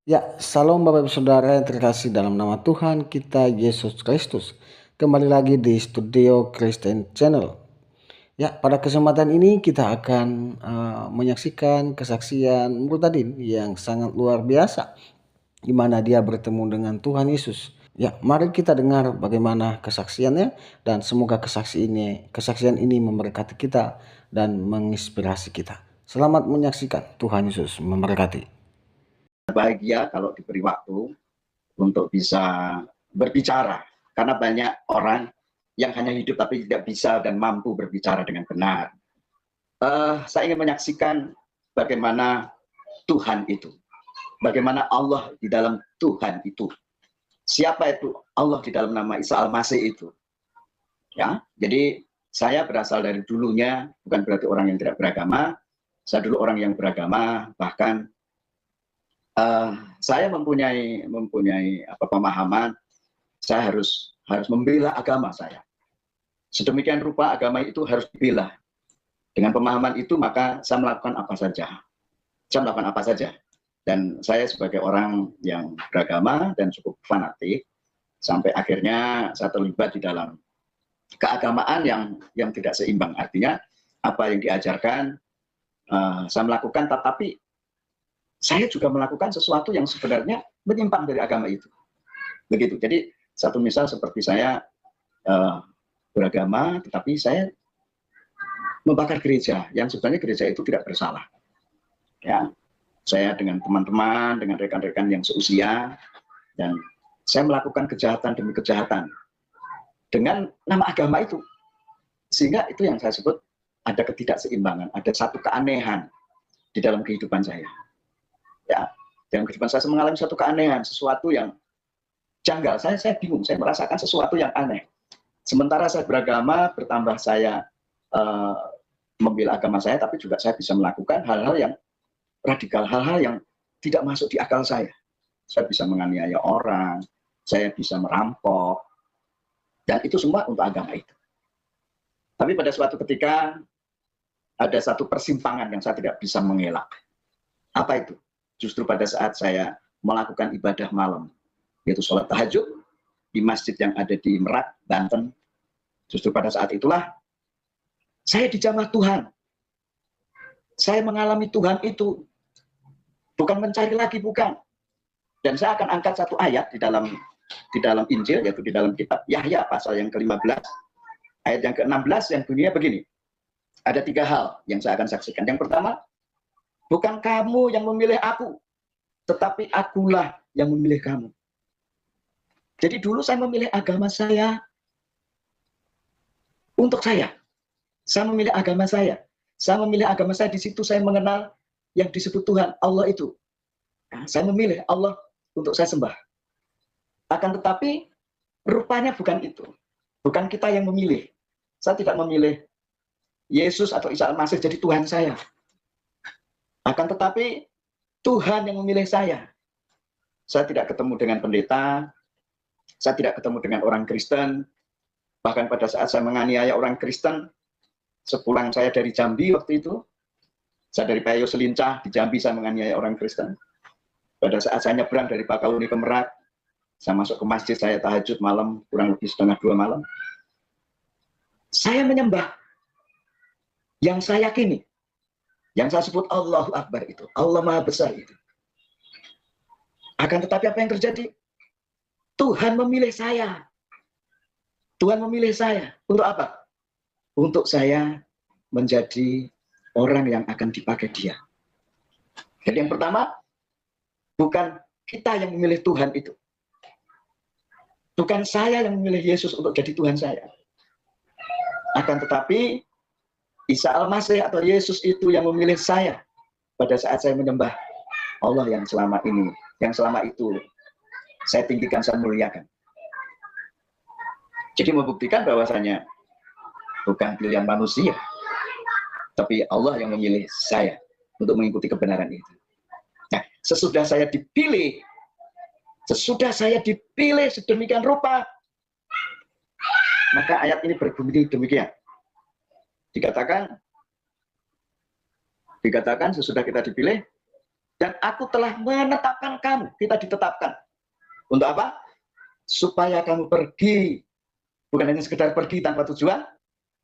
Ya, salam Bapak Ibu Saudara yang terkasih dalam nama Tuhan kita Yesus Kristus. Kembali lagi di Studio Kristen Channel. Ya, pada kesempatan ini kita akan menyaksikan kesaksian Murtadin yang sangat luar biasa, di mana dia bertemu dengan Tuhan Yesus. Ya, mari kita dengar bagaimana kesaksiannya dan semoga kesaksian ini memberkati kita dan menginspirasi kita. Selamat menyaksikan. Tuhan Yesus memberkati. Bahagia kalau diberi waktu untuk bisa berbicara, karena banyak orang yang hanya hidup tapi tidak bisa dan mampu berbicara dengan benar. Saya ingin menyaksikan bagaimana Tuhan itu, bagaimana Allah di dalam Tuhan itu. Siapa itu Allah di dalam nama Isa Al-Masih itu? Ya, jadi saya berasal dari dulunya bukan berarti orang yang tidak beragama. Saya dulu orang yang beragama, bahkan saya mempunyai pemahaman saya harus membela agama saya. Sedemikian rupa agama itu harus dibela. Dengan pemahaman itu maka saya melakukan apa saja. Dan saya sebagai orang yang beragama dan cukup fanatik, sampai akhirnya saya terlibat di dalam keagamaan yang tidak seimbang. Artinya apa yang diajarkan saya melakukan, tetapi saya juga melakukan sesuatu yang sebenarnya menyimpang dari agama itu. Begitu. Jadi satu misal seperti saya beragama, tetapi saya membakar gereja, yang sebenarnya gereja itu tidak bersalah. Ya, saya dengan teman-teman, dengan rekan-rekan yang seusia, dan saya melakukan kejahatan demi kejahatan dengan nama agama itu, sehingga itu yang saya sebut ada ketidakseimbangan, ada satu keanehan di dalam kehidupan saya. Ya, dalam kehidupan saya mengalami satu keanehan, sesuatu yang janggal. Saya bingung, saya merasakan sesuatu yang aneh. Sementara saya beragama, bertambah saya membela agama saya, tapi juga saya bisa melakukan hal-hal yang radikal, hal-hal yang tidak masuk di akal saya. Saya bisa menganiaya orang, saya bisa merampok, dan itu semua untuk agama itu. Tapi pada suatu ketika ada satu persimpangan yang saya tidak bisa mengelak. Apa itu? Justru pada saat saya melakukan ibadah malam, yaitu sholat tahajud di masjid yang ada di Merak, Banten. Justru pada saat itulah saya dijamah Tuhan. Saya mengalami Tuhan itu. Bukan mencari lagi, bukan. Dan saya akan angkat satu ayat di dalam Injil, yaitu di dalam kitab Yahya pasal yang ke-15, ayat yang ke-16 yang bunyinya begini. Ada 3 hal yang saya akan saksikan. Yang pertama, bukan kamu yang memilih aku, tetapi akulah yang memilih kamu. Jadi dulu saya memilih agama saya untuk saya. Saya memilih agama saya. Saya memilih agama saya, di situ saya mengenal yang disebut Tuhan, Allah itu. Nah, saya memilih Allah untuk saya sembah. Akan tetapi rupanya bukan itu. Bukan kita yang memilih. Saya tidak memilih Yesus atau Isa Al-Masih jadi Tuhan saya. Akan tetapi Tuhan yang memilih saya. Saya tidak ketemu dengan pendeta, saya tidak ketemu dengan orang Kristen. Bahkan pada saat saya menganiaya orang Kristen, sepulang saya dari Jambi waktu itu, saya dari Payo Selincah, di Jambi saya menganiaya orang Kristen. Pada saat saya nyebrang dari Bakahuni ke Merak, saya masuk ke masjid, saya tahajud malam, kurang lebih 1:30 malam. Saya menyembah yang saya yakini, yang saya sebut Allahu Akbar itu, Allah Maha Besar itu. Akan tetapi apa yang terjadi? Tuhan memilih saya. Tuhan memilih saya. Untuk apa? Untuk saya menjadi orang yang akan dipakai dia. Jadi yang pertama, bukan kita yang memilih Tuhan itu. Bukan saya yang memilih Yesus untuk jadi Tuhan saya. Akan tetapi, Isa Al-Masih atau Yesus itu yang memilih saya pada saat saya menyembah Allah yang selama itu saya tinggikan, saya muliakan. Jadi membuktikan bahwasanya bukan pilihan manusia, tapi Allah yang memilih saya untuk mengikuti kebenaran itu. Nah, sesudah saya dipilih sedemikian rupa, maka ayat ini berbunyi demikian. Dikatakan sesudah kita dipilih, Dan aku telah menetapkan kamu, kita ditetapkan. Untuk apa? Supaya kamu pergi, bukan hanya sekedar pergi tanpa tujuan,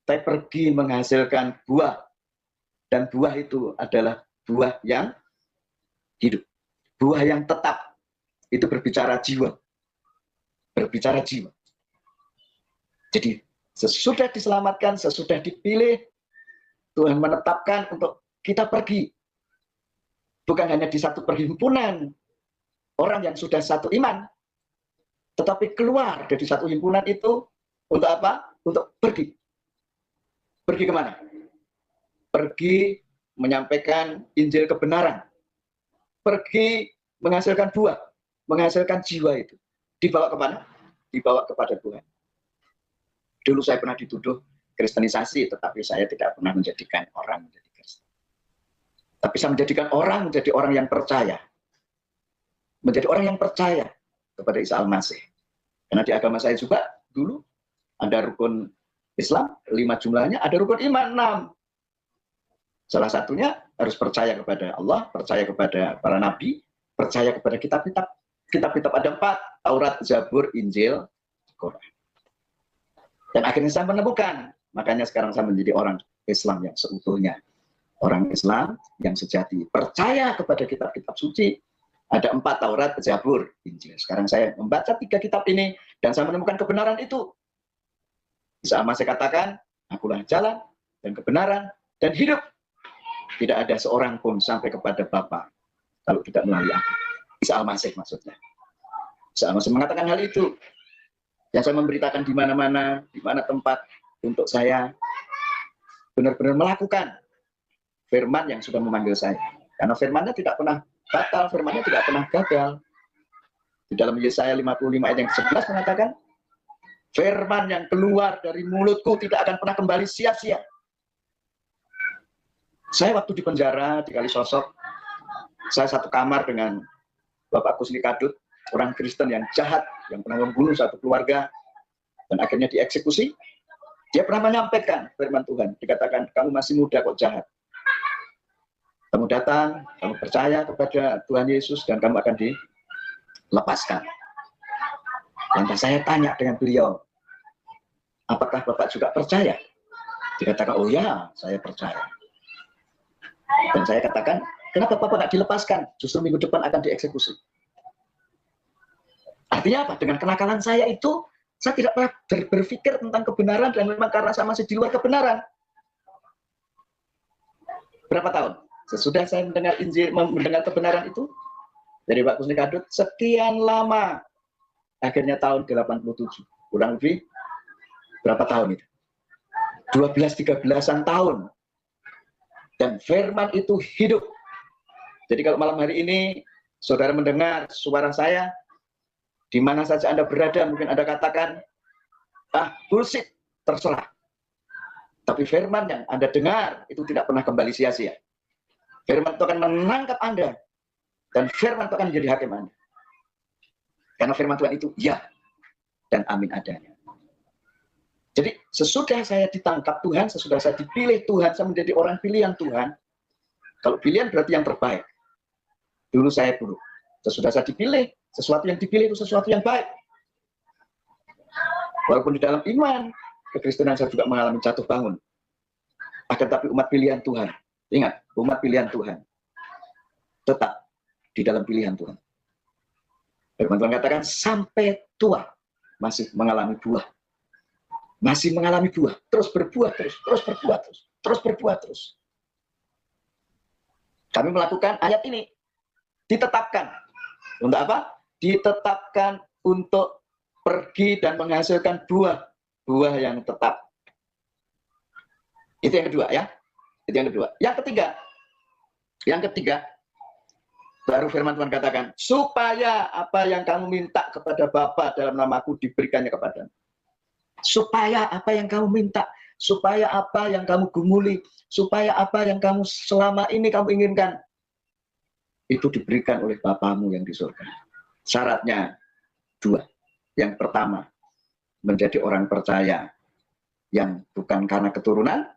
tapi pergi menghasilkan buah. Dan buah itu adalah buah yang hidup. Buah yang tetap. Itu berbicara jiwa. Berbicara jiwa. Jadi sesudah diselamatkan, sesudah dipilih, Tuhan menetapkan untuk kita pergi. Bukan hanya di satu perhimpunan orang yang sudah satu iman, tetapi keluar dari satu himpunan itu untuk apa? Untuk pergi. Pergi kemana? Pergi menyampaikan Injil kebenaran. Pergi menghasilkan buah, menghasilkan jiwa itu. Dibawa kemana? Dibawa kepada Tuhan. Dulu saya pernah dituduh kristenisasi, tetapi saya tidak pernah menjadikan orang menjadi Kristen. Tapi saya menjadikan orang menjadi orang yang percaya. Menjadi orang yang percaya kepada Isa Al-Masih. Karena di agama saya juga dulu ada rukun Islam 5 jumlahnya, ada rukun iman 6. Salah satunya harus percaya kepada Allah, percaya kepada para nabi, percaya kepada kitab-kitab. Kitab-kitab ada 4, Taurat, Zabur, Injil, Quran. Dan akhirnya saya menemukan, makanya sekarang saya menjadi orang Islam yang seutuhnya. Orang Islam yang sejati, percaya kepada kitab-kitab suci. Ada 4, Taurat, Zabur, Injil. Sekarang saya membaca 3 kitab ini, dan saya menemukan kebenaran itu. Isa Al-Masih katakan, akulah jalan, dan kebenaran, dan hidup. Tidak ada seorang pun sampai kepada Bapa kalau tidak melalui aku. Isa Al-Masih maksudnya. Isa Al-Masih mengatakan hal itu. Yang saya memberitakan di mana-mana, di mana tempat, untuk saya benar-benar melakukan firman yang sudah memanggil saya. Karena firmannya tidak pernah batal, firmannya tidak pernah gagal. Di dalam Yesaya 55 ayat yang 11 mengatakan, firman yang keluar dari mulutku tidak akan pernah kembali sia-sia. Saya waktu di penjara di Kalisosok, saya satu kamar dengan Bapak Kusni Kadut, orang Kristen yang jahat, yang pernah membunuh satu keluarga, dan akhirnya dieksekusi. Dia pernah menyampaikan firman Tuhan, dikatakan, kamu masih muda kok jahat. Kamu datang, kamu percaya kepada Tuhan Yesus, dan kamu akan dilepaskan. Lantas saya tanya dengan beliau, apakah Bapak juga percaya? Dikatakan, oh ya, saya percaya. Dan saya katakan, kenapa Bapak tidak dilepaskan? Justru minggu depan akan dieksekusi. Artinya apa? Dengan kenakalan saya itu, saya tidak pernah berpikir tentang kebenaran, dan memang karena saya masih di luar kebenaran. Berapa tahun? Sesudah saya mendengar Injil, mendengar kebenaran itu, dari Pak Kusni Kadut, sekian lama. Akhirnya tahun 87. Kurang lebih, berapa tahun itu? 12-13an tahun. Dan firman itu hidup. Jadi kalau malam hari ini saudara mendengar suara saya, di mana saja Anda berada, mungkin Anda katakan, bullshit, terserah. Tapi firman yang Anda dengar itu tidak pernah kembali sia-sia. Firman itu akan menangkap Anda, dan firman itu akan menjadi hakim Anda. Karena firman Tuhan itu ya dan amin adanya. Jadi sesudah saya ditangkap Tuhan, sesudah saya dipilih Tuhan, saya menjadi orang pilihan Tuhan. Kalau pilihan berarti yang terbaik. Dulu saya buruk. Sesudah saya dipilih, sesuatu yang dipilih itu sesuatu yang baik. Walaupun di dalam iman, kekristenan saya juga mengalami jatuh bangun. Akan tapi umat pilihan Tuhan. Ingat, umat pilihan Tuhan. Tetap di dalam pilihan Tuhan. Firman Tuhan katakan, sampai tua masih mengalami buah. Masih mengalami buah, terus berbuah terus, terus berbuah terus, terus berbuah terus. Kami melakukan ayat ini, ditetapkan. Untuk apa? Ditetapkan untuk pergi dan menghasilkan buah, buah yang tetap. Itu yang kedua ya. Itu yang kedua. Yang ketiga, baru firman Tuhan katakan, supaya apa yang kamu minta kepada Bapa dalam namaku diberikannya kepadamu. Supaya apa yang kamu minta, supaya apa yang kamu gumuli, supaya apa yang kamu selama ini kamu inginkan, itu diberikan oleh Bapamu yang di surga. Syaratnya 2. Yang pertama, menjadi orang percaya yang bukan karena keturunan,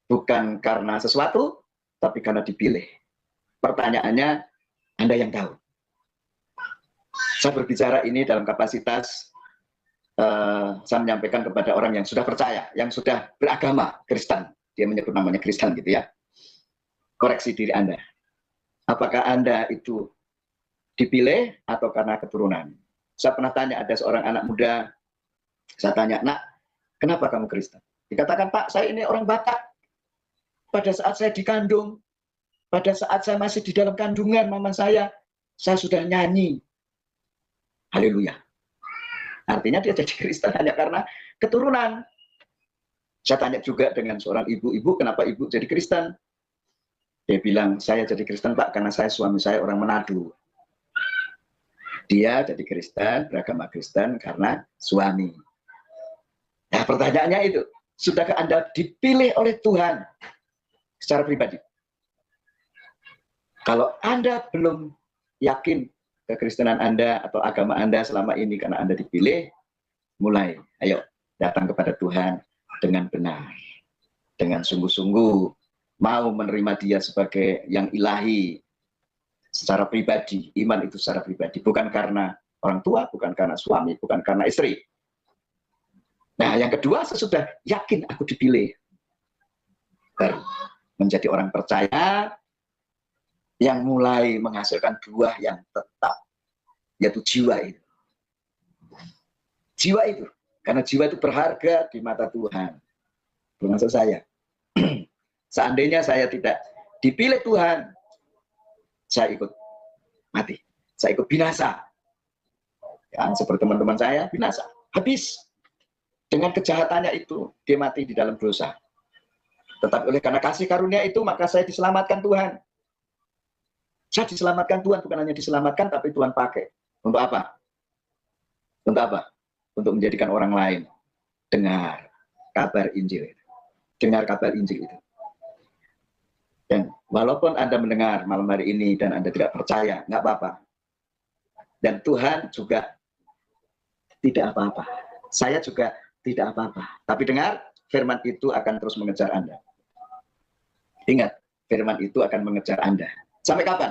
bukan karena sesuatu, tapi karena dipilih. Pertanyaannya, Anda yang tahu. Saya berbicara ini dalam kapasitas saya menyampaikan kepada orang yang sudah percaya, yang sudah beragama Kristen. Dia menyebut namanya Kristen gitu ya. Koreksi diri Anda. Apakah Anda itu dipilih atau karena keturunan? Saya pernah tanya, ada seorang anak muda, saya tanya, "Nak, kenapa kamu Kristen?" Dikatakan, "Pak, saya ini orang Batak. Pada saat saya dikandung, pada saat saya masih di dalam kandungan mama saya sudah nyanyi. Haleluya." Artinya dia jadi Kristen hanya karena keturunan. Saya tanya juga dengan seorang ibu, kenapa ibu jadi Kristen? Dia bilang, "Saya jadi Kristen, Pak, karena suami saya orang Manado." Dia jadi Kristen, beragama Kristen karena suami. Nah, pertanyaannya itu, sudahkah Anda dipilih oleh Tuhan secara pribadi? Kalau Anda belum yakin kekristenan Anda atau agama Anda selama ini karena Anda dipilih, mulai, ayo datang kepada Tuhan dengan benar, dengan sungguh-sungguh, mau menerima Dia sebagai yang ilahi secara pribadi. Iman itu secara pribadi, bukan karena orang tua, bukan karena suami, bukan karena istri. Nah, yang kedua, sesudah yakin aku dipilih, baru menjadi orang percaya yang mulai menghasilkan buah yang tetap, yaitu jiwa itu. Jiwa itu, karena jiwa itu berharga di mata Tuhan. Termasuk saya. Seandainya saya tidak dipilih Tuhan, saya ikut mati, saya ikut binasa. Ya, seperti teman-teman saya, binasa, habis. Dengan kejahatannya itu, dia mati di dalam dosa. Tetapi oleh karena kasih karunia itu, maka saya diselamatkan Tuhan. Saya diselamatkan Tuhan, bukan hanya diselamatkan, tapi Tuhan pakai. Untuk apa? Untuk apa? Untuk menjadikan orang lain dengar kabar Injil. Dengar kabar Injil itu. Dan walaupun Anda mendengar malam hari ini dan Anda tidak percaya, nggak apa-apa. Dan Tuhan juga tidak apa-apa. Saya juga tidak apa-apa. Tapi dengar, firman itu akan terus mengejar Anda. Ingat, firman itu akan mengejar Anda. Sampai kapan?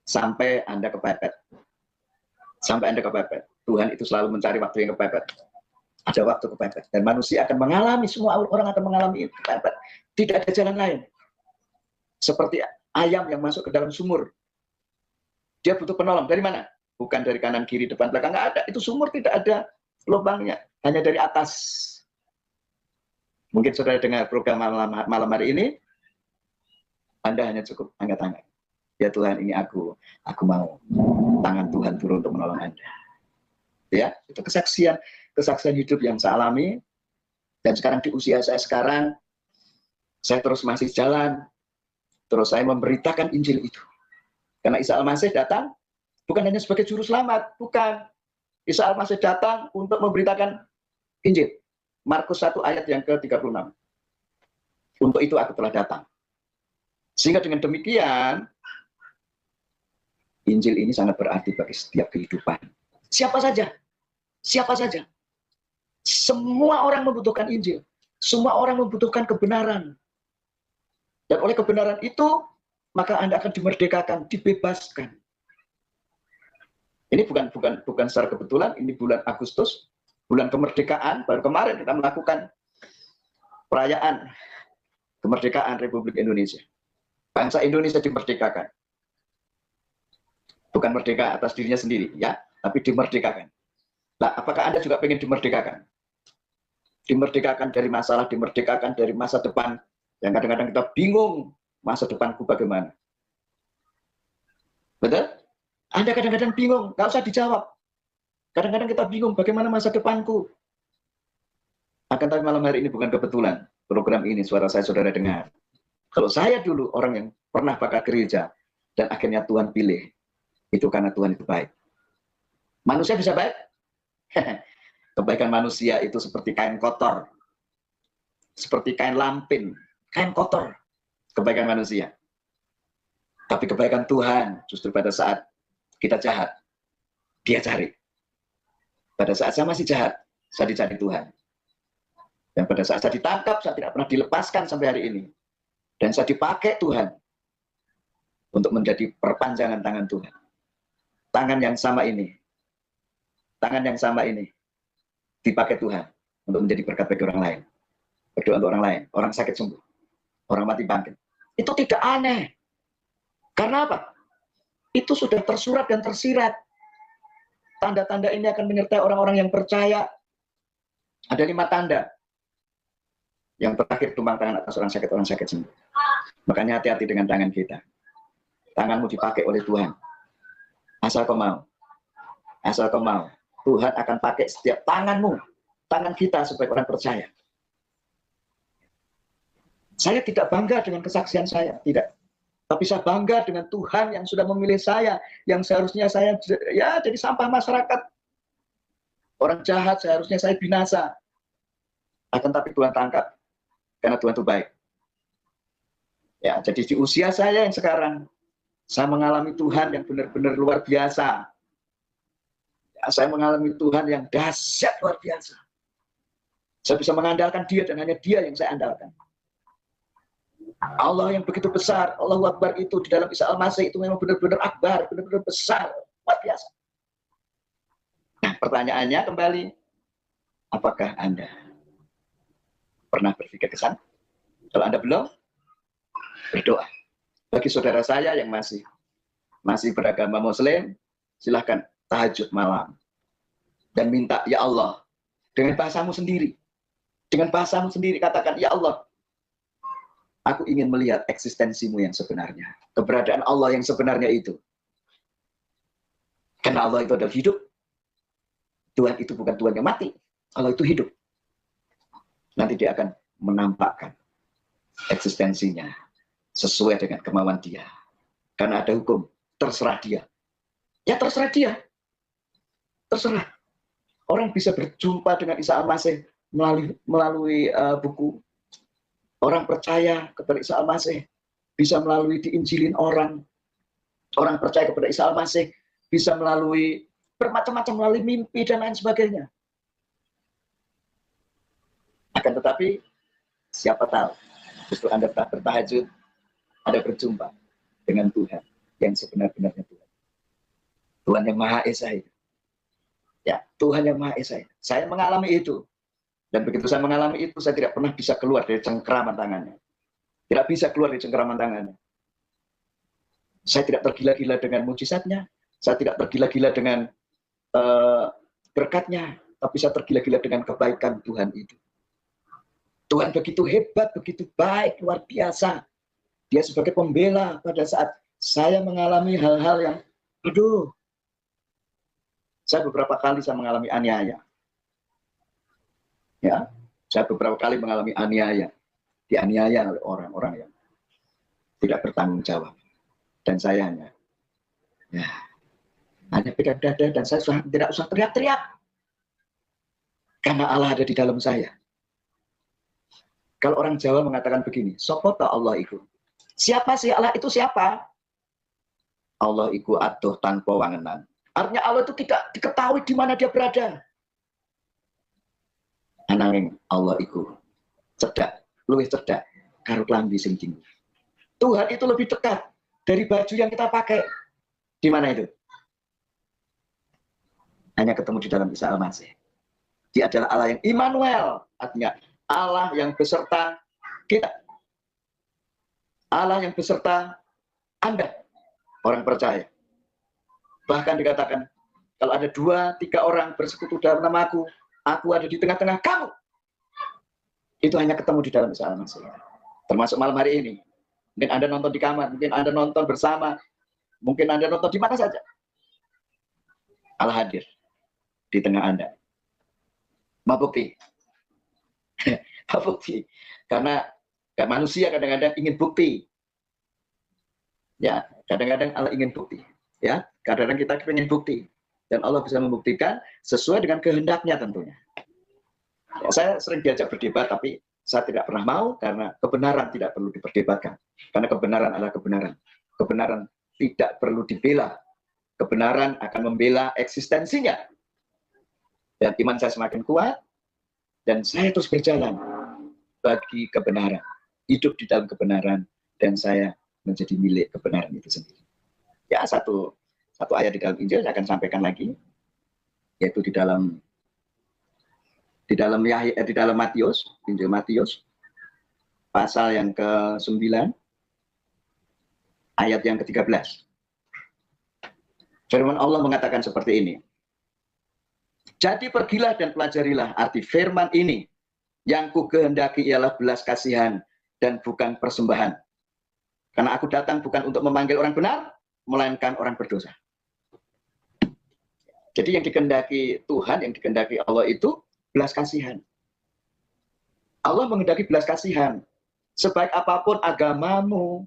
Sampai Anda kepepet. Sampai Anda kepepet. Tuhan itu selalu mencari waktu yang kepepet. Ada waktu kepepet. Dan manusia akan mengalami, semua orang akan mengalami kepepet. Tidak ada jalan lain. Seperti ayam yang masuk ke dalam sumur. Dia butuh penolong. Dari mana? Bukan dari kanan, kiri, depan, belakang. Nggak ada. Itu sumur tidak ada lubangnya. Hanya dari atas. Mungkin saudara dengar program malam hari ini, Anda hanya cukup angkat tangan. Ya Tuhan, ini aku mau tangan Tuhan turun untuk menolong Anda. Ya, itu kesaksian hidup yang saya alami. Dan sekarang di usia saya sekarang, saya terus masih jalan, terus saya memberitakan Injil itu. Karena Isa Al-Masih datang bukan hanya sebagai juru selamat, bukan. Isa Al-Masih datang untuk memberitakan Injil. Markus 1 ayat yang ke-36. Untuk itu aku telah datang. Sehingga dengan demikian, Injil ini sangat berarti bagi setiap kehidupan. Siapa saja. Semua orang membutuhkan Injil. Semua orang membutuhkan kebenaran. Dan oleh kebenaran itu, maka Anda akan dimerdekakan, dibebaskan. Ini bukan secara kebetulan, ini bulan Agustus, bulan kemerdekaan. Baru kemarin kita melakukan perayaan kemerdekaan Republik Indonesia. Bangsa Indonesia dimerdekakan. Bukan merdeka atas dirinya sendiri, ya, tapi dimerdekakan. Nah, apakah Anda juga pengen dimerdekakan? Dimerdekakan dari masalah, dimerdekakan dari masa depan yang kadang-kadang kita bingung masa depanku bagaimana. Betul? Anda kadang-kadang bingung, nggak usah dijawab. Kadang-kadang kita bingung bagaimana masa depanku. Akan tapi malam hari ini bukan kebetulan program ini suara saya saudara dengar. Kalau saya dulu orang yang pernah pakai gereja dan akhirnya Tuhan pilih, itu karena Tuhan itu baik. Manusia bisa baik? Kebaikan manusia itu seperti kain kotor. Seperti kain lampin. Kain kotor. Kebaikan manusia. Tapi kebaikan Tuhan justru pada saat kita jahat, Dia cari. Pada saat saya masih jahat, saya dicari Tuhan. Dan pada saat saya ditangkap, saya tidak pernah dilepaskan sampai hari ini. Dan saya dipakai Tuhan. untuk menjadi perpanjangan tangan Tuhan. Tangan yang sama ini dipakai Tuhan untuk menjadi berkat bagi orang lain. Berdoa untuk orang lain, orang sakit sembuh, orang mati bangkit. Itu tidak aneh. Karena apa? Itu sudah tersurat dan tersirat. Tanda-tanda ini akan menyertai orang-orang yang percaya. Ada 5 tanda. Yang terakhir, tumpang tangan atas orang sakit sembuh. Makanya hati-hati dengan tangan kita. Tanganmu dipakai oleh Tuhan. Asal kau mau. Asal kau mau. Tuhan akan pakai setiap tanganmu. Tangan kita sebagai orang percaya. Saya tidak bangga dengan kesaksian saya. Tidak. Tapi saya bangga dengan Tuhan yang sudah memilih saya. Yang seharusnya saya ya jadi sampah masyarakat. Orang jahat seharusnya saya binasa. Akan tapi Tuhan tangkap. Karena Tuhan itu baik. Ya, jadi di usia saya yang sekarang, saya mengalami Tuhan yang benar-benar luar biasa. Ya, saya mengalami Tuhan yang dahsyat luar biasa. Saya bisa mengandalkan Dia dan hanya Dia yang saya andalkan. Allah yang begitu besar, Allahu Akbar itu di dalam Isa Al-Masih itu memang benar-benar akbar, benar-benar besar, luar biasa. Nah, pertanyaannya kembali, apakah Anda pernah berpikir ke sana? Kalau Anda belum, berdoa. Bagi saudara saya yang masih beragama Muslim, silahkan tahajud malam dan minta, ya Allah, dengan bahasamu sendiri katakan, ya Allah, aku ingin melihat eksistensimu yang sebenarnya, keberadaan Allah yang sebenarnya itu. Karena Allah itu adalah hidup. Tuhan itu bukan Tuhan yang mati, Allah itu hidup. Nanti Dia akan menampakkan eksistensinya sesuai dengan kemauan Dia. Karena ada hukum, terserah Dia. Ya terserah Dia. Terserah. Orang bisa berjumpa dengan Isa Al-Masih melalui buku. Orang percaya kepada Isa Al-Masih bisa melalui diinjilin orang. Orang percaya kepada Isa Al-Masih bisa melalui bermacam-macam, melalui mimpi dan lain sebagainya. Akan tetapi, siapa tahu, justru Anda bertahajud, Anda berjumpa dengan Tuhan yang sebenar-benarnya Tuhan. Tuhan yang Maha Esa itu. Ya, Tuhan yang Maha Esa itu. Saya mengalami itu. Dan begitu saya mengalami itu, saya tidak pernah bisa keluar dari cengkeraman tangannya. Tidak bisa keluar dari cengkeraman tangannya. Saya tidak tergila-gila dengan mujizatnya. Saya tidak tergila-gila dengan berkatnya. Tapi saya tergila-gila dengan kebaikan Tuhan itu. Tuhan begitu hebat, begitu baik, luar biasa. Dia sebagai pembela pada saat saya mengalami hal-hal yang, aduh, saya beberapa kali saya mengalami aniaya. Ya, saya beberapa kali mengalami aniaya, dianiaya oleh orang-orang yang tidak bertanggung jawab. Dan saya hanya pegang dada dan saya tidak usah teriak-teriak. Karena Allah ada di dalam saya. Kalau orang Jawa mengatakan begini, sopota Allah iku. Siapa sih Allah itu siapa? Allah iku atuh tanpa wangenan. Artinya Allah itu tidak diketahui di mana Dia berada. Ananging Allah iku cedak, luwih cedak karo klambi sing tinggi. Tuhan itu lebih dekat dari baju yang kita pakai. Di mana itu? Hanya ketemu di dalam Isa Al-Masih. Dia adalah Allah yang Immanuel, artinya Allah yang beserta kita. Allah yang beserta Anda, orang percaya. Bahkan dikatakan, kalau ada 2-3 orang bersekutu dalam namaku, aku ada di tengah-tengah kamu. Itu hanya ketemu di dalam Isa Al-Masih. Termasuk malam hari ini. Mungkin Anda nonton di kamar, mungkin Anda nonton bersama, mungkin Anda nonton di mana saja. Allah hadir di tengah Anda. Mau bukti? Bukti. Karena manusia kadang-kadang ingin bukti. Ya, kadang-kadang Allah ingin bukti. Ya, kadang-kadang kita ingin bukti. Dan Allah bisa membuktikan sesuai dengan kehendaknya tentunya. Ya, saya sering diajak berdebat, tapi saya tidak pernah mau karena kebenaran tidak perlu diperdebatkan. Karena kebenaran adalah kebenaran. Kebenaran tidak perlu dibela. Kebenaran akan membela eksistensinya. Dan iman saya semakin kuat, dan saya terus berjalan bagi kebenaran. Hidup di dalam kebenaran, dan saya menjadi milik kebenaran itu sendiri. Ya, satu ayat di dalam Injil saya akan sampaikan lagi, yaitu di dalam Matius, Injil Matius, pasal yang ke-9, ayat yang ke-13. Firman Allah mengatakan seperti ini. Jadi pergilah dan pelajarilah arti firman ini. Yang ku kehendaki ialah belas kasihan dan bukan persembahan. Karena aku datang bukan untuk memanggil orang benar, melainkan orang berdosa. Jadi yang dikehendaki Tuhan, yang dikehendaki Allah itu belas kasihan. Allah menghendaki belas kasihan. Sebaik apapun agamamu,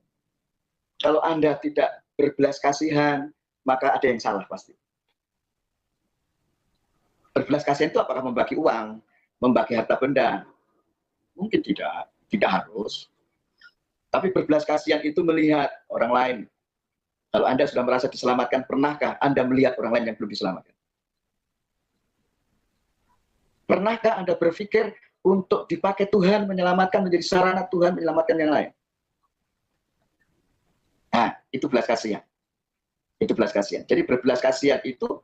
kalau Anda tidak berbelas kasihan, maka ada yang salah pasti. Berbelas kasihan itu apakah membagi uang, membagi harta benda? Mungkin tidak harus. Tapi berbelas kasihan itu melihat orang lain. Kalau Anda sudah merasa diselamatkan, pernahkah Anda melihat orang lain yang belum diselamatkan? Pernahkah Anda berpikir untuk dipakai Tuhan menyelamatkan, menjadi sarana Tuhan menyelamatkan yang lain? Nah, itu belas kasihan. Itu belas kasihan. Jadi berbelas kasihan itu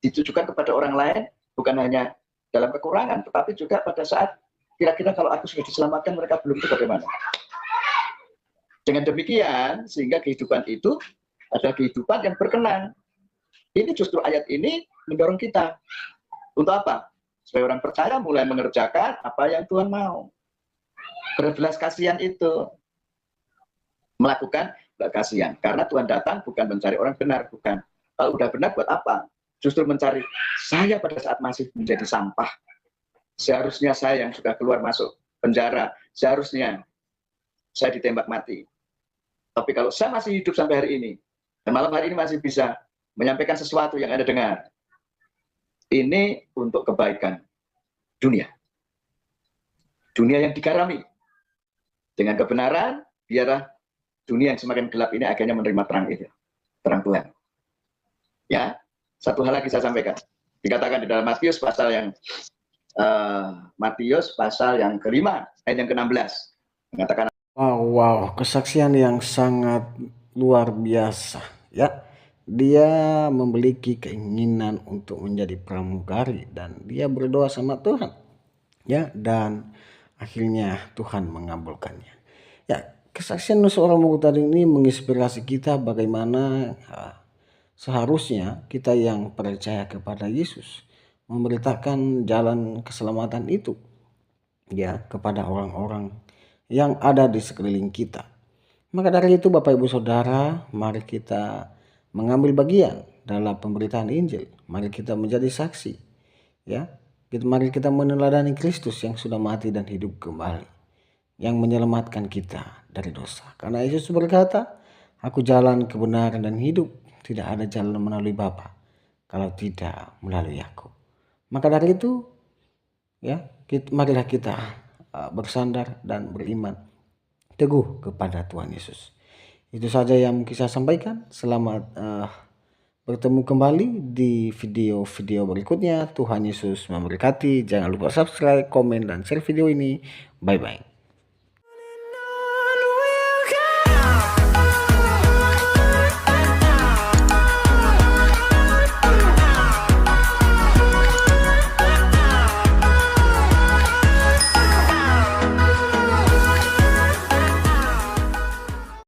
ditujukan kepada orang lain, bukan hanya dalam kekurangan, tetapi juga pada saat kira-kira kalau aku sudah diselamatkan, mereka belum, itu bagaimana? Dengan demikian, sehingga kehidupan itu adalah kehidupan yang berkenan. Ini justru ayat ini mendorong kita. Untuk apa? Supaya orang percaya mulai mengerjakan apa yang Tuhan mau. Berbelas kasihan itu. Melakukan belas kasihan. Karena Tuhan datang bukan mencari orang benar, bukan. Kalau udah benar buat apa? Justru mencari saya pada saat masih menjadi sampah. Seharusnya saya yang sudah keluar masuk penjara, seharusnya saya ditembak mati. Tapi kalau saya masih hidup sampai hari ini, dan malam hari ini masih bisa menyampaikan sesuatu yang Anda dengar, ini untuk kebaikan dunia. Dunia yang dikarami. Dengan kebenaran, biarlah dunia yang semakin gelap ini akhirnya menerima terang itu. Terang Tuhan. Ya, satu hal lagi saya sampaikan. Dikatakan di dalam Matius pasal yang ke-5, ayat yang ke-16. Mengatakan, Wow, kesaksian yang sangat luar biasa ya. Dia memiliki keinginan untuk menjadi pramugari dan dia berdoa sama Tuhan. Ya, dan akhirnya Tuhan mengabulkannya. Ya, kesaksian seorang murid tadi ini menginspirasi kita bagaimana seharusnya kita yang percaya kepada Yesus memberitakan jalan keselamatan itu ya kepada orang-orang yang ada di sekeliling kita. Maka dari itu Bapak Ibu Saudara, mari kita mengambil bagian dalam pemberitaan Injil. Mari kita menjadi saksi. Ya, mari kita meneladani Kristus yang sudah mati dan hidup kembali, yang menyelamatkan kita dari dosa. Karena Yesus berkata, aku jalan kebenaran dan hidup, tidak ada jalan melalui Bapa kalau tidak melalui aku. Maka dari itu, ya, marilah kita bersandar dan beriman teguh kepada Tuhan Yesus. Itu saja yang bisa sampaikan. Selamat bertemu kembali di video-video berikutnya. Tuhan Yesus memberkati. Jangan lupa subscribe, komen, dan share video ini. Bye-bye.